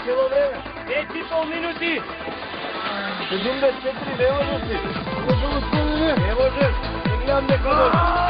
Cijelo vreme. 5,5 minuti. 74, ne možeš ti. Ne možeš. Ne gledam neko može.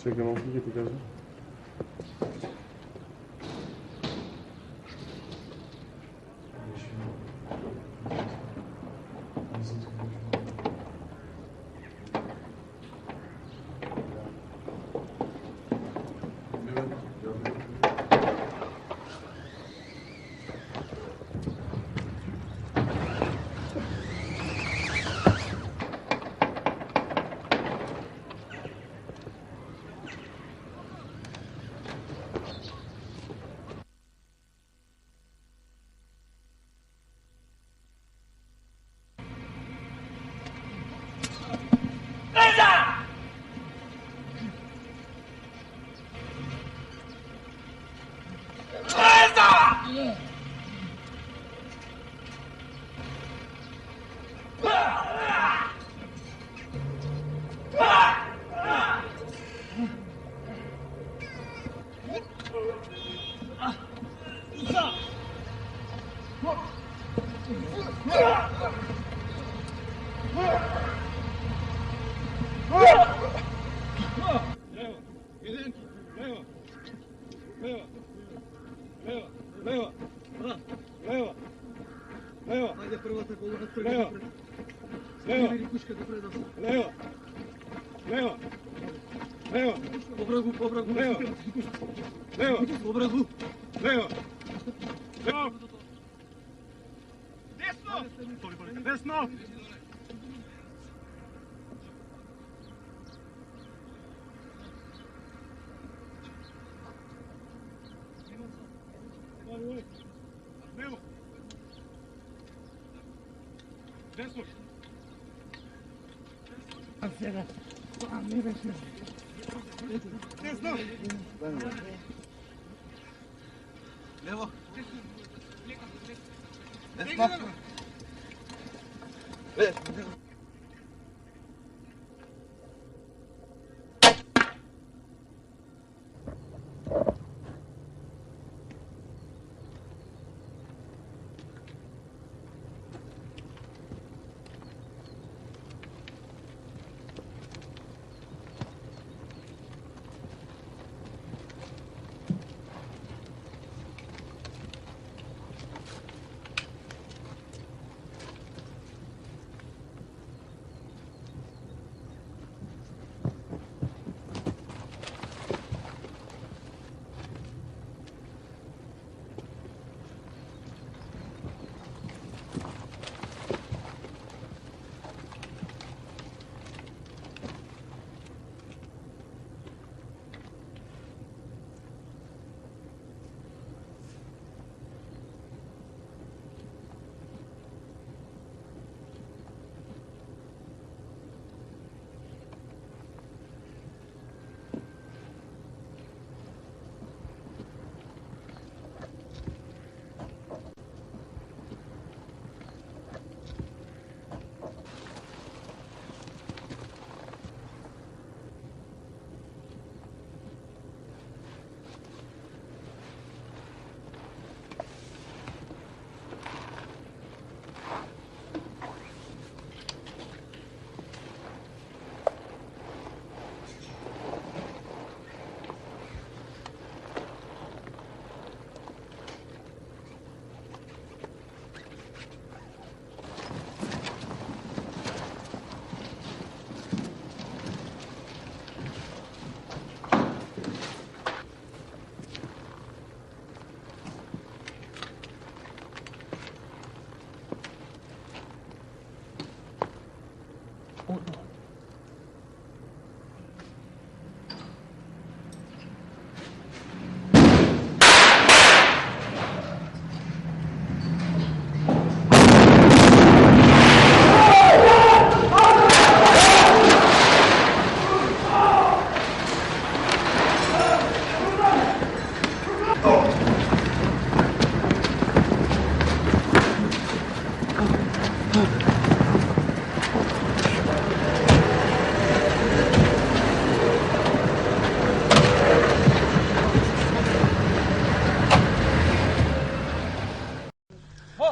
Chegamos aqui, tu queres? Ajde, prvo tako ulohat prvi napred. Stavili kuška do preda. Levo! Levo! Levo! Po vragu, po vragu. Levo! Levo! Po vragu. Levo! Levo! Desno! Desno! Levo! Desno! Desno! Levo.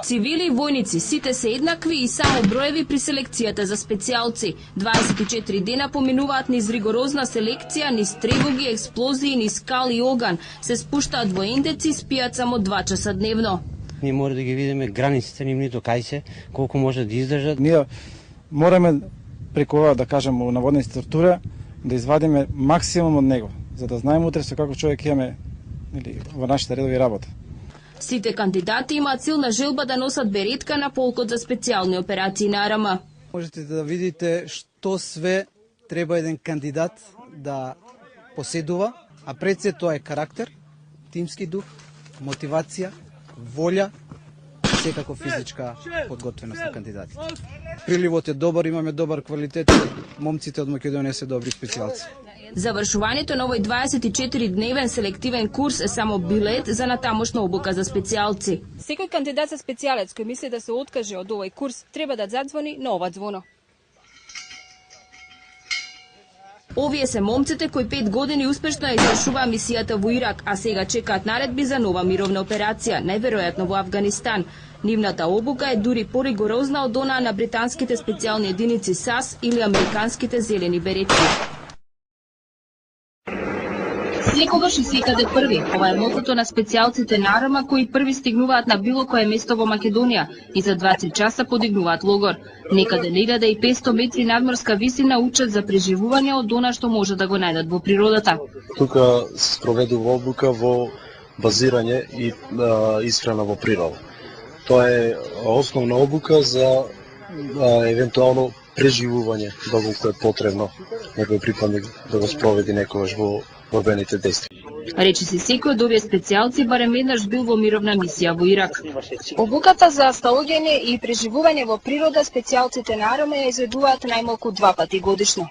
Цивили и војници, сите се еднакви и само броеви при селекцијата за специјалци. 24 дена поминуваат низ ригорозна селекција, низ тревоги, експлозии, низ кал и оган. Се спуштаат во индеци, спијат само 2 часа дневно. Ние мора да ги видиме границите нивните кај се, колку може да издржат. Ние мораме преку ова, да кажем, наводна структура, да извадиме максимум од него, за да знаеме утре со како човек имаме во нашите редови работа. Сите кандидати имаат силна желба да носат беретка на полкот за специјални операции на АРМ. Можете да видите што све треба еден кандидат да поседува, а пред се тоа е карактер, тимски дух, мотивација, волја, секако физичка подготвеност на кандидатите. Приливот е добар, имаме добар квалитет, момците од Македонија се добри специјалци. Завршувањето на овој 24-дневен селективен курс е само билет за натамошна обука за специјалци. Секој кандидат за специјалец кој мисли да се откаже од овој курс треба да задзвони на ова звоно. Овие се момците кои 5 години успешно ја извршуваа мисијата во Ирак, а сега чекаат наредби за нова мировна операција, најверојатно во Авганистан. Нивната обука е дури поригорозна од онаа на британските специјални единици САС или американските зелени беретки. Секогаш и секаде први. Ова е мотото на специјалците на АРМ кои први стигнуваат на било кое место во Македонија и за 2-3 часа подигнуваат логор. Некаде на 1500 метри надморска висина учат за преживување од она што може да го најдат во природата. Тука се спроведува обука во базирање и исхрана во природа. Тоа е основна обука за евентуално преживување, доколку е потребно некој припадник да го спроведи некогаш во борбените действија. Речи си секој од овие специјалци барем еднаш бил во мировна мисија во Ирак. Обуката за сталоѓање и преживување во природа специјалците на АРМ ја изведуваат најмалку 2 пати годишно.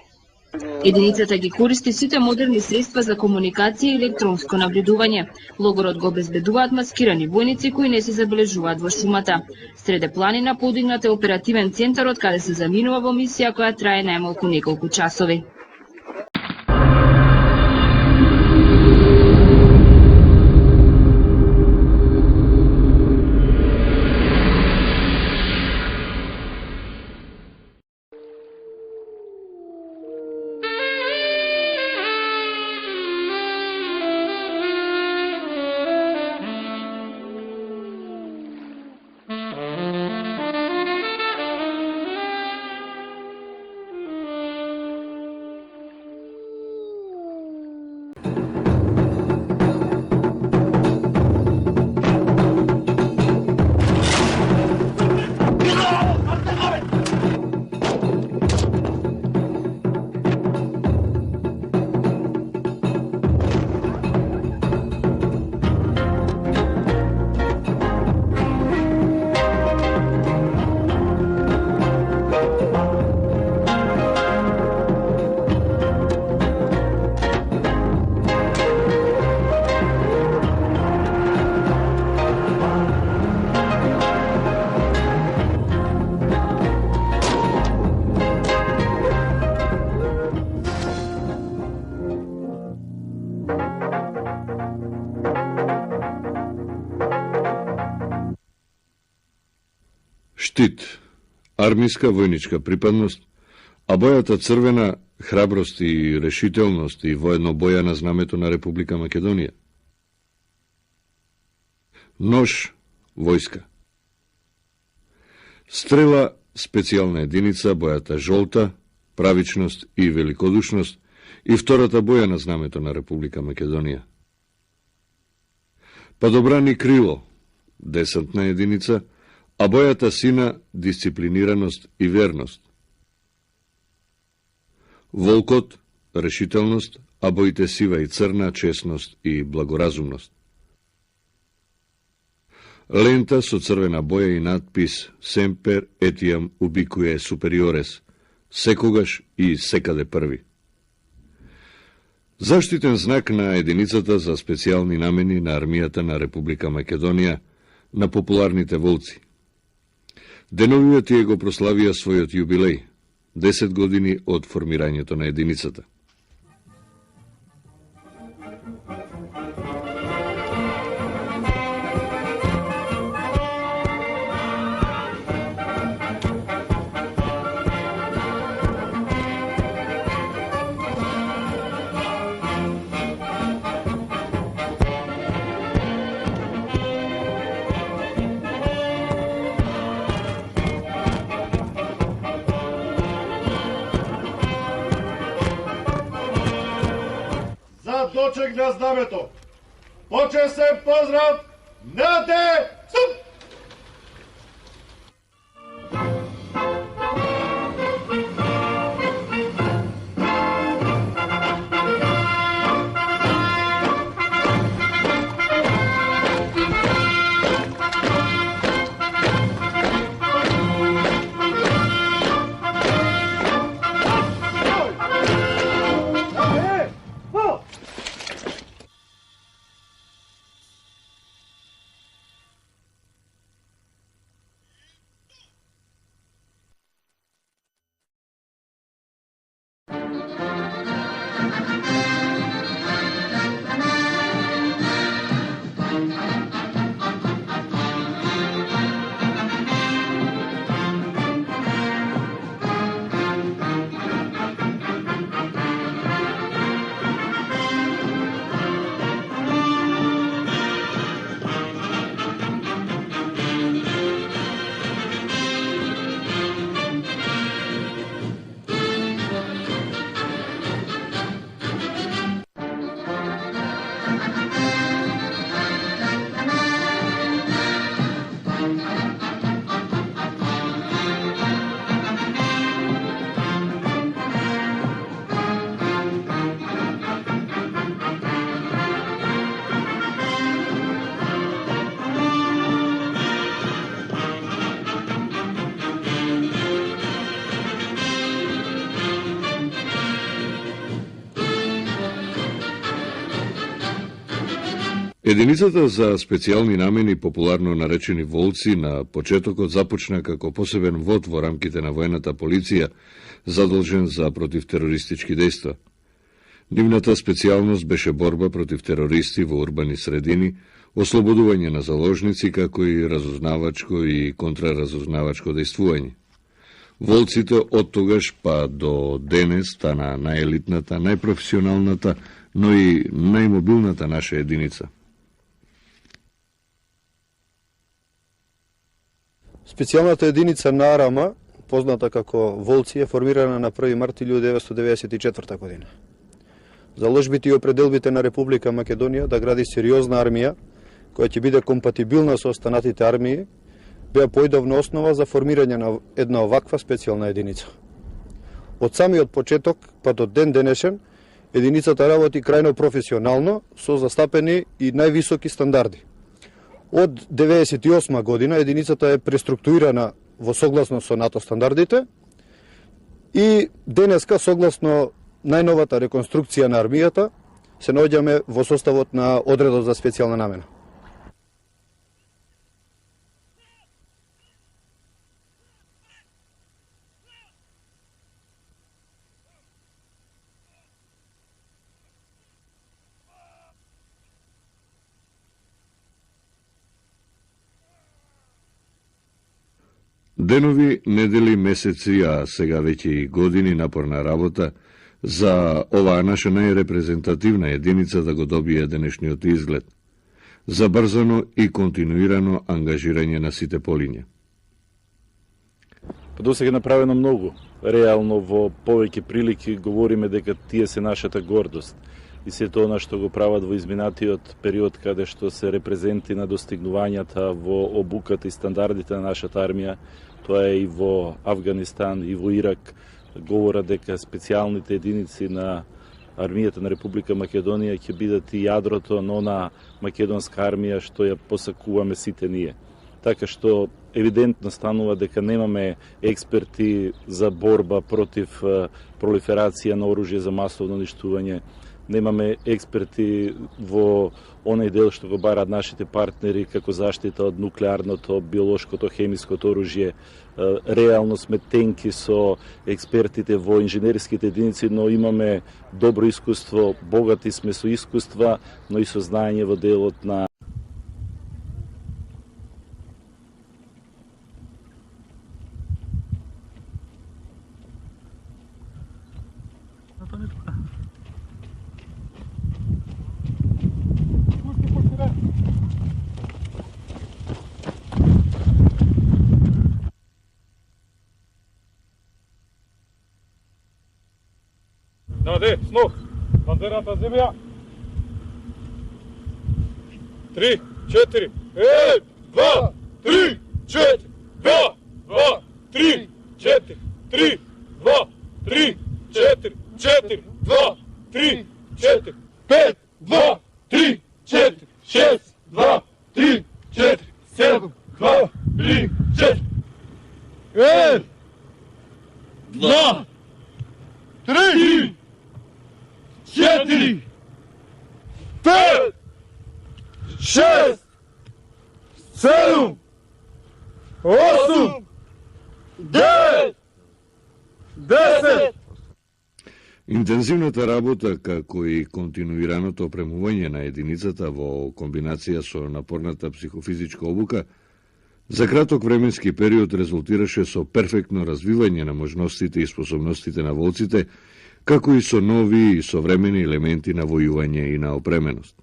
Единицата ги користи сите модерни средства за комуникација и електронско набредување. Логорот го обезбедуваат маскирани војници кои не се забележуваат во шумата. Среде планина подигнат е оперативен центар од каде се заминува во мисија која трае најмалку неколку часови. Штит, армиска војничка припадност, а бојата црвена храброст и решителност и воедно боја на знамето на Република Македонија. Нож, војска. Стрела, специјална единица, бојата жолта, правичност и великодушност и втората боја на знамето на Република Македонија. Падобрани крило, десантна единица, а бојата сина, дисциплинираност и верност. Волкот, решителност, а боите сива и црна, честност и благоразумност. Лента со црвена боја и надпис Семпер етиам убикуе супериорес, секогаш и секаде први. Заштитен знак на единицата за специјални намени на армијата на Република Македонија на популарните волци. Деновиве тие го прославија својот јубилеј, 10 години од формирањето на единицата. почек на знамето. Почесен поздрав, Нате Суп! Единицата за специјални намени, популарно наречени волци, на почетокот започна како посебен вод во рамките на воената полиција, задолжен за противтерористички дејства. Нивната специјалност беше борба против терористи во урбани средини, ослободување на заложници, како и разузнавачко и контраразузнавачко дејствување. Волците од тогаш па до денес стана најелитната, најпрофесионалната, но и најмобилната наша единица. Специјалната единица на АРАМА, позната како Волци, е формирана на 1. март 1994 година. Заложбите и определбите на Република Македонија да гради сериозна армија, која ќе биде компатибилна со останатите армии, беа поидовна основа за формирање на една оваква специјална единица. Од самиот почеток па до ден денешен, единицата работи крајно професионално, со застапени и највисоки стандарди. Од 1998 година единицата е преструктурирана во согласно со НАТО стандардите и денеска, согласно најновата реконструкција на армијата, се наоѓаме во составот на одредот за специјална намена. Денови, недели, месеци, а сега веќе и години напорна работа за оваа наша најрепрезентативна единица да го добие денешниот изглед. Забрзано и континуирано ангажирање на сите полиња. До сега направено многу. Реално во повеќе прилики говориме дека тие се нашата гордост. И се тоа што го прават во изминатиот период, каде што се репрезенти на достигнувањата во обуката и стандардите на нашата армија, тоа е и во Авганистан и во Ирак, говорат дека специјалните единици на армијата на Република Македонија ќе бидат и јадрото на она македонска армија што ја посакуваме сите ние. Така што евидентно станува дека немаме експерти за борба против пролиферација на оружје за масовно уништување, немаме експерти во оној дел што го бараат нашите партнери како заштита од нуклеарното, биолошкото, хемиското оружје. Реално сме тенки со експертите во инженерските единици, но имаме добро искуство, богати сме со искуства, но и со знаење во делот на Наде, смок, бандерата земја. 3, 4, 1, 2, 3, 4, 2, 2, 3, 4, 3, 2, 3, 4, 4, 2, 3, 4, 5, 2, 3, 4, 6, 2, 3, 4, 7, 2, 3, 4, 1, 2, 3, 4, 5, 6, 7, 8, 9, 10. Интензивната работа, како и континуираното опремување на единицата во комбинација со напорната психофизичка обука, за краток временски период резултираше со перфектно развивање на можностите и способностите на волците, како и со нови и современи елементи на војување и на опременост.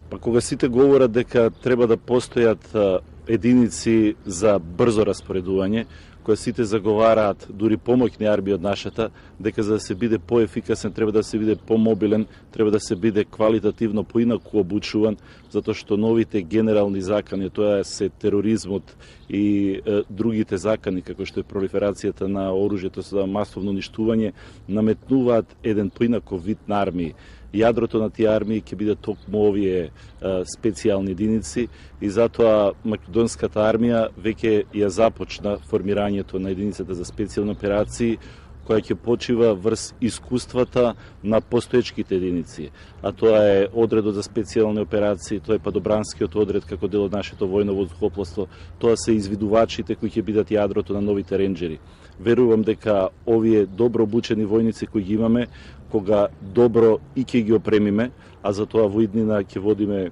Па кога сите говорат дека треба да постојат единици за брзо распоредување, кога сите заговараат дури помоќни армии од нашата, дека за да се биде поефикасен треба да се биде помобилен, треба да се биде квалитативно поинаку обучуван, затоа што новите генерални закани, тоа се тероризмот и другите закани, како што е пролиферацијата на оружјето за масовно уништување, наметнуваат еден поинаков вид на армии. Јадрото на тие армии ќе биде токму овие специјални единици и затоа македонската армија веќе ја започна формирањето на единицата за специјални операции, која ќе почива врз искуствата на постоечките единици. А тоа е одредот за специјални операции, тоа е падобранскиот одред како дел од нашето војно воздухопловство, тоа се извидувачите кои ќе бидат јадрото на новите ренџери. Верувам дека овие добро обучени војници кои ги имаме, кога добро и ќе ги опремиме, а за тоа во иднина ќе водиме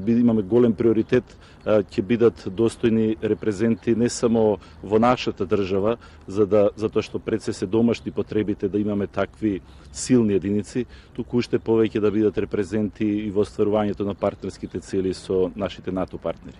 имаме голем приоритет, ќе бидат достојни репрезенти не само во нашата држава, затоа што пред се домашни потребите да имаме такви силни единици, туку уште повеќе да бидат репрезенти и во остварувањето на партнерските цели со нашите НАТО партнери.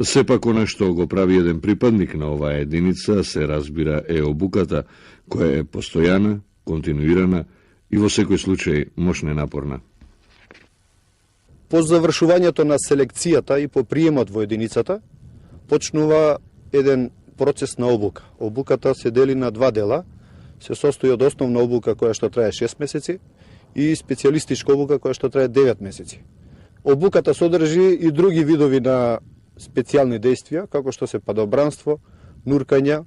Сепак она што го прави еден припадник на оваа единица се разбира е обуката, која е постојана, континуирана и во секој случај мощна и напорна. По завршувањето на селекцијата и по приемот во единицата, почнува еден процес на обука. Обуката се дели на два дела, се состои од основна обука која што трае 6 месеци и специјалистичка обука која што трае 9 месеци. Обуката содржи и други видови на специјални действија, како што се падобранство, нуркање,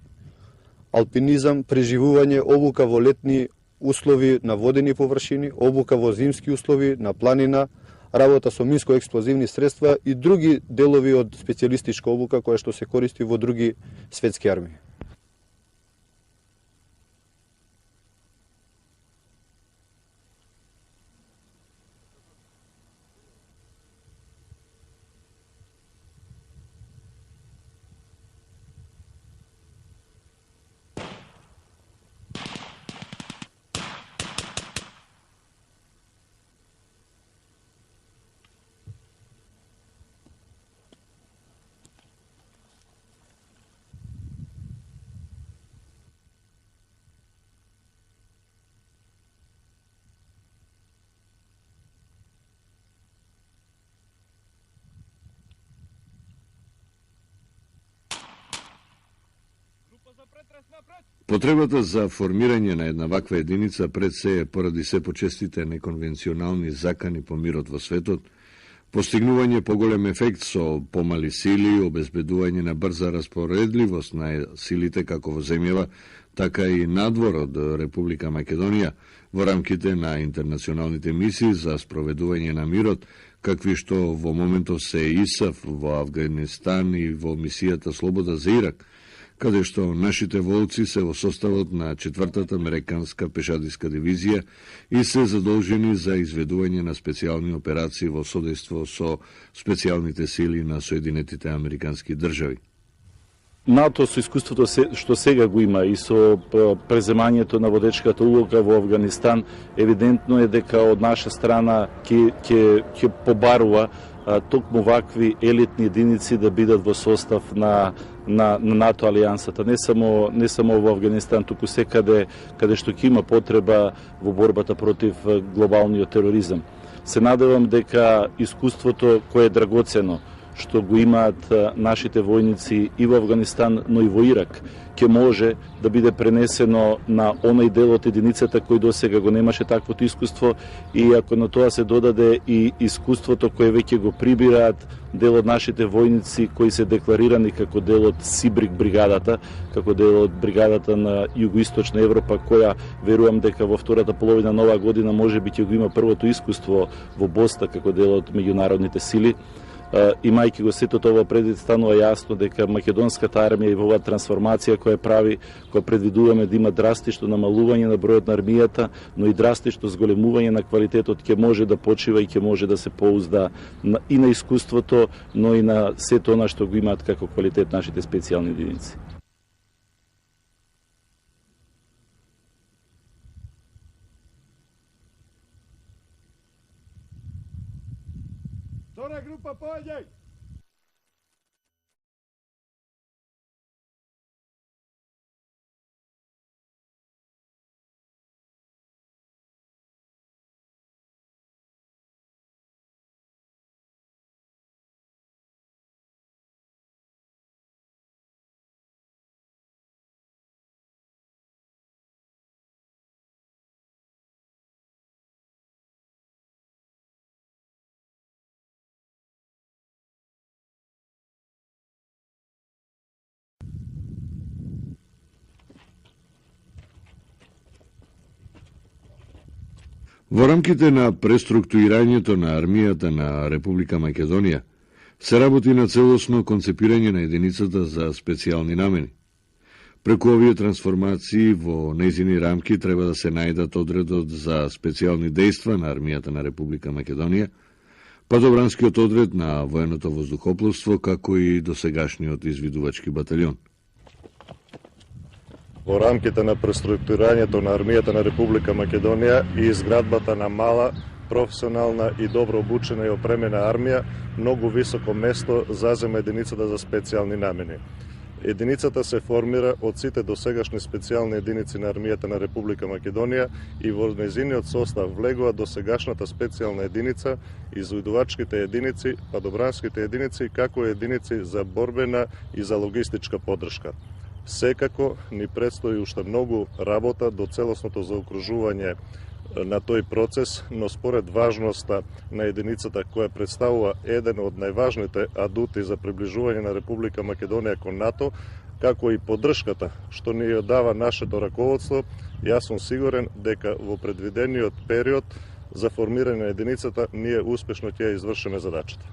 алпинизам, преживување, обука во летни услови на водени површини, обука во зимски услови на планина, работа со минско-експлозивни средства и други делови од специјалистичка обука која што се користи во други светски армии. Потребата за формирање на една ваква единица пред се е поради се почестите неконвенционални закани по мирот во светот, постигнување поголем ефект со помали сили, обезбедување на брза распоредливост на силите како во земјава, така и надвор од Република Македонија во рамките на интернационалните мисии за спроведување на мирот, какви што во моментов се ИСАФ во Авганистан и во мисијата Слобода за Ирак, каде што нашите волци се во составот на 4-та американска пешадиска дивизија и се задолжени за изведување на специјални операции во содејство со специјалните сили на Соединетите американски држави. НАТО со искуството што сега го има и со преземањето на водечката улога во Афганистан, евидентно е дека од наша страна ќе побарува токму вакви елитни единици да бидат во состав на НАТО алијансата, не само во Афганистан, туку секаде каде што ќе има потреба во борбата против глобалниот тероризам. Се надевам дека искуството кое е драгоцено што го имаат нашите војници и во Афганистан, но и во Ирак, ќе може да биде пренесено на онај дел од единицата кој досега го немаше таквото искуство, и ако на тоа се додаде и искуството кое веќе го прибираат дел од нашите војници кои се декларирани како дел од Сибрик бригадата, како дел од бригадата на Југоисточна Европа, која верувам дека во втората половина на оваа година можеби ќе го има првото искуство во Боста како дел од меѓународните сили. Имајќи го сето тоа предвид, станува јасно дека македонската армија и во оваа трансформација која прави, која предвидуваме да има драстично намалување на бројот на армијата, но и драстично зголемување на квалитетот, ќе може да почива и ќе може да се поузда и на искуството, но и на сето она што го имаат како квалитет нашите специјални единици. Втора група, поаѓај! Во рамките на преструктурирањето на армијата на Република Македонија се работи на целосно концепирање на единицата за специјални намени. Преку овие трансформации во нејзини рамки треба да се најдат одредот за специјални дејства на армијата на Република Македонија, падобранскиот одред на военото воздухопловство, како и досегашниот извидувачки баталјон. Во рамките на преструктурирањето на армијата на Република Македонија и изградбата на мала, професионална и добро обучена и опремена армија, многу високо место зазема единицата за специјални намени. Единицата се формира од сите досегашни специјални единици на армијата на Република Македонија и во нејзиниот состав влегува досегашната специјална единица, извојдувачките единици, падобранските единици, како и единици за борбена и за логистичка поддршка. Секако ни предстои уште многу работа до целосното заокружување на тој процес, но според важноста на единицата која представува еден од најважните адути за приближување на Република Македонија кон НАТО, како и поддршката што ни ја дава нашето раководство, јас сум сигурен дека во предвидениот период за формирање на единицата ние успешно ќе ја извршиме задачата.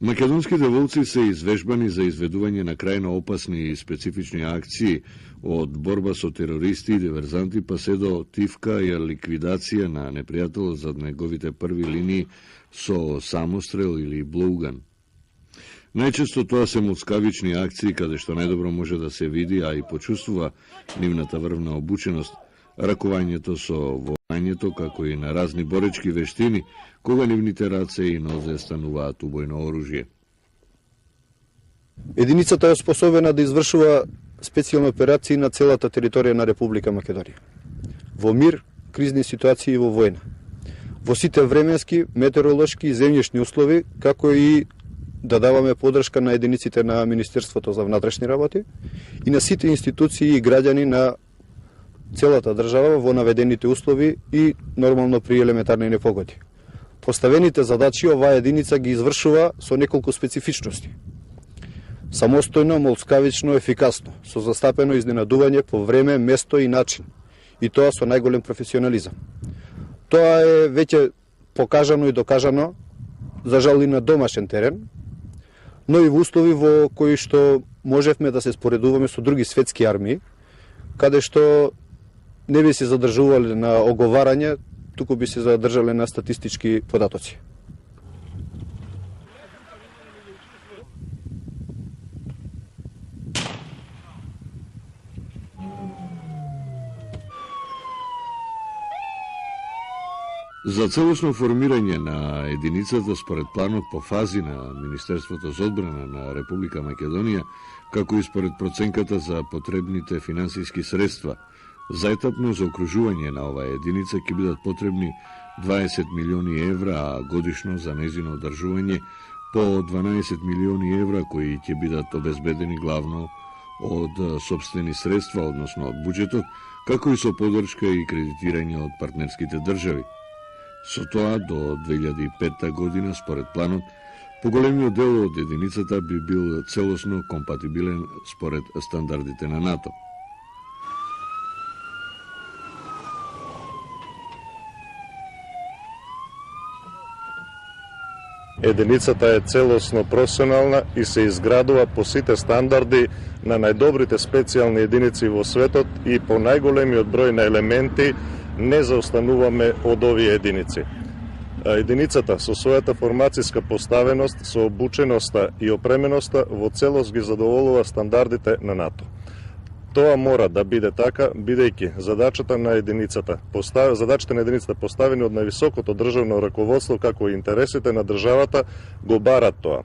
Македонските волци се извежбани за изведување на крајно опасни и специфични акции, од борба со терористи и диверзанти па се до тивка и ликвидација на непријателот зад неговите први линии со самострел или блоуган. Најчесто тоа се муцкавични акции каде што најдобро може да се види, а и почувствува нивната врвна обученост, ракувањето со воањето, како и на разни боречки вештини, кога нивните раце и нозе стануваат убојно оружје. Единицата е способена да извршува специјални операции на целата територија на Република Македонија. Во мир, кризни ситуации и во војна. Во сите временски, метеоролошки и земјишни услови, како и да даваме поддршка на единиците на Министерството за внатрешни работи и на сите институции и граѓани на целата држава во наведените услови и нормално при елементарни непогоди. Поставените задачи оваа единица ги извршува со неколку специфичности. Самостојно, молцкавично, ефикасно, со застапено изненадување по време, место и начин, и тоа со најголем професионализам. Тоа е веќе покажано и докажано, за жал и на домашен терен, но и во услови во кои што можевме да се споредуваме со други светски армии, каде што не би се задржувале на оговарање, туку би се задржале на статистички податоци. За целосно формирање на единицата според планот по фази на Министерството за одбрана на Република Македонија, како и според проценката за потребните финансиски средства, заетапно за окружување на оваа единица ќе бидат потребни 20 милиони евра, а годишно за нејзино одржување по 12 милиони евра, кои ќе бидат обезбедени главно од сопствени средства, односно од буџетот, како и со поддршка и кредитирање од партнерските држави. Со тоа, до 2005 година, според планот, поголемиот дел од единицата би бил целосно компатибилен според стандардите на НАТО. Единицата е целосно професионална и се изградува по сите стандарди на најдобрите специјални единици во светот и по најголемиот број на елементи не заостануваме од овие единици. Единицата со својата формацијска поставеност, со обученоста и опременоста во целост ги задоволува стандардите на НАТО. Тоа мора да биде така, бидејќи задачите на единицата поставени од највисокото државно раководство, како и интересите на државата, го барат тоа.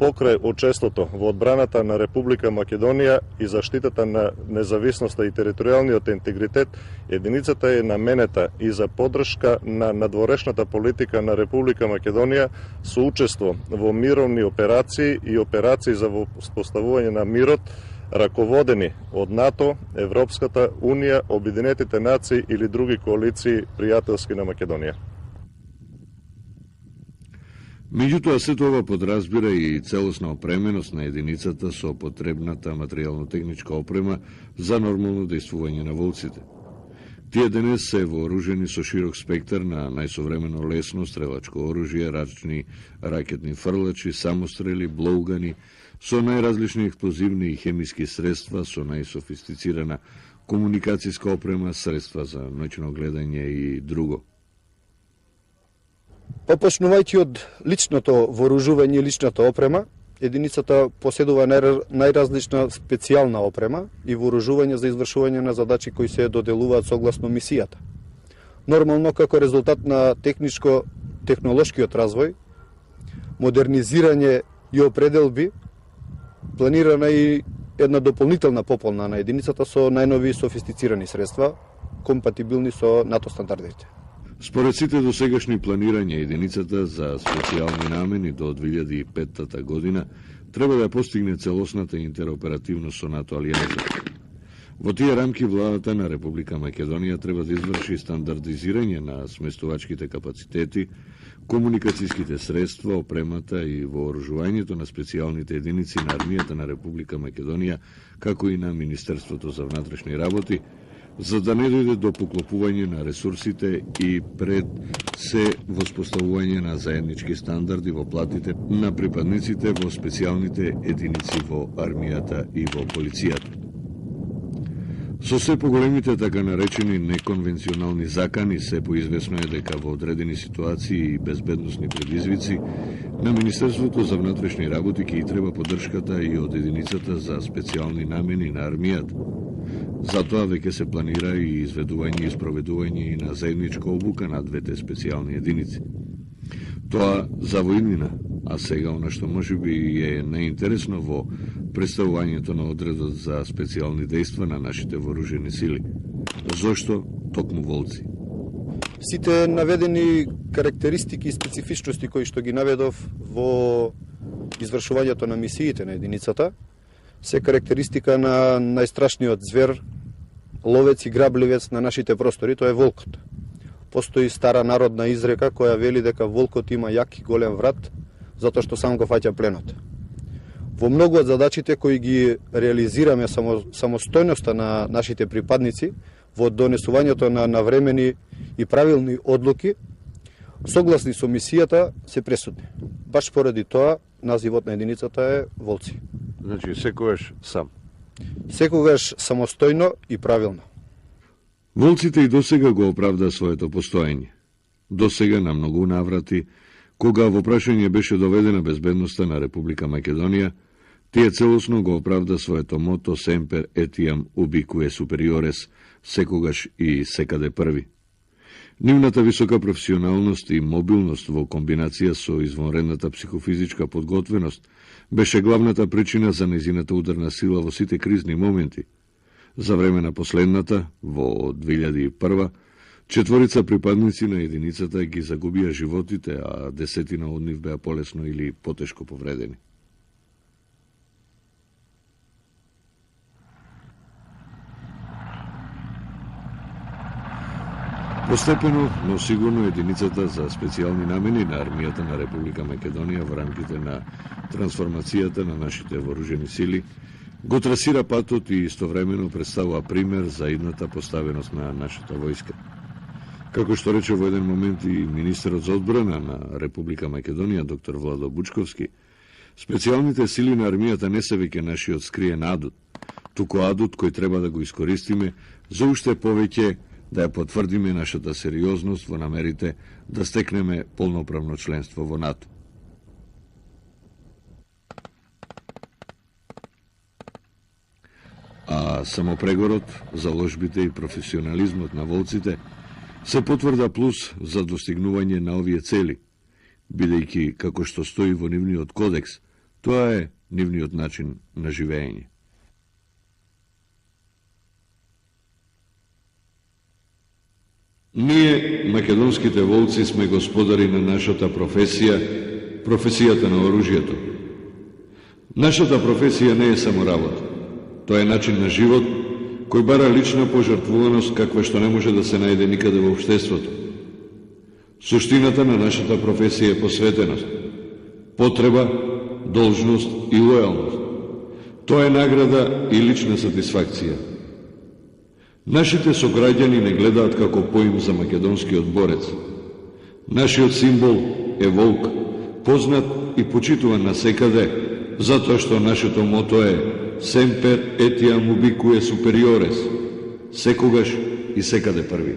Покрај учеството во одбраната на Република Македонија и заштитата на независноста и територијалниот интегритет, единицата е наменета и за поддршка на надворешната политика на Република Македонија со учество во мировни операции и операции за воспоставување на мирот, раководени од НАТО, Европската Унија, Обединетите нации или други коалиции пријателски на Македонија. Меѓутоа, се тоа подразбира и целосна опременост на единицата со потребната материјално-техничка опрема за нормално дејствување на волците. Тие денес се вооружени со широк спектар на најсовремено лесно стрелачко оружје, рачни ракетни фрлачи, самострели, блоугани, со најразлични експлозивни и хемиски средства, со најсофистицирана комуникацијска опрема, средства за ноќно гледање и друго. Почнувајќи од личното вооружување и личната опрема, единицата поседува најразлична специјална опрема и вооружување за извршување на задачи кои се доделуваат согласно мисијата. Нормално, како резултат на технолошкиот развој, модернизирање и определби, планирана и една дополнителна пополна на единицата со најнови софистицирани средства, компатибилни со НАТО стандардите. Според сите досегашни планирања, единицата за специјални намени до 2005 година треба да постигне целосната интероперативност со НАТО алијанса. Во тие рамки владата на Република Македонија треба да изврши стандардизирање на сместувачките капацитети, комуникацијските средства, опремата и вооружувањето на специјалните единици на армијата на Република Македонија, како и на Министерството за внатрешни работи, за да не дојде до поклопување на ресурсите и пред се воспоставување на заеднички стандарди во платите на припадниците во специјалните единици во армијата и во полицијата. Со се поголемите така наречени неконвенционални закани, се поизвестно е дека во одредени ситуации и безбедносни предизвици на Министерството за внатрешни работи ќе и треба поддршката и од единицата за специјални намени на армијата. Затоа веќе се планира и изведување и спроведување и на заедничка обука на двете специјални единици. Тоа за војнина, а сега она што можеби е најинтересно во представувањето на одредот за специјални дејства на нашите вооружени сили. Зошто токму волци? Сите наведени карактеристики и специфичности кои што ги наведов во извршувањето на мисиите на единицата се карактеристика на најстрашниот звер ловец и грабливец на нашите простори, тоа е волкот. Постои стара народна изрека која вели дека волкот има јак и голем врат, затоа што сам го фаќа пленот. Во многу од задачите кои ги реализираме самостојноста на нашите припадници, во донесувањето на навремени и правилни одлуки, согласни со мисијата, се пресудни. Баш поради тоа, називот на единицата е волци. Значи, секогаш сам. Секогаш самостојно и правилно. Волците и досега го оправда своето постоење. Досега на многу наврати, кога во прашање беше доведена безбедноста на Република Македонија, тие целосно го оправда своето мото Семпер етиам убикуе супериорес, секогаш и секаде први. Нивната висока професионалност и мобилност во комбинација со извонредната психофизичка подготвеност беше главната причина за нејзината ударна сила во сите кризни моменти. За време на последната, во 2001, 4 припадници на единицата ги загубија животите, а 10 од нив беа полесно или потешко повредени. Постепено, но сигурно единицата за специјални намени на армијата на Република Македонија во рамките на трансформацијата на нашите вооружени сили го трасира патот и истовремено представува пример за идната поставеност на нашата војска. Како што рече во еден момент и министерот за одбрана на Република Македонија, доктор Владо Бучковски, специјалните сили на армијата не се веќе нашиот скриен адут, туку адут кој треба да го искористиме за уште повеќе да ја потврдиме нашата сериозност во намерите да стекнеме полноправно членство во НАТО. А самопрегорот, заложбите и професионализмот на волците се потврда плюс за достигнување на овие цели, бидејќи, како што стои во нивниот кодекс, тоа е нивниот начин на живење. Ние, македонските волци, сме господари на нашата професија, професијата на оружјето. Нашата професија не е само работа. Тоа е начин на живот кој бара лична пожртвуваност каква што не може да се најде никаде во општеството. Суштината на нашата професија е посветеност, потреба, должност и лојалност. Тоа е награда и лична сатисфакција. Нашите сограѓани не гледаат како поим за македонскиот борец. Нашиот символ е волк, познат и почитуван насекаде, затоа што нашето мото е Семпер етиам убикуе супериорес, секогаш и секаде први.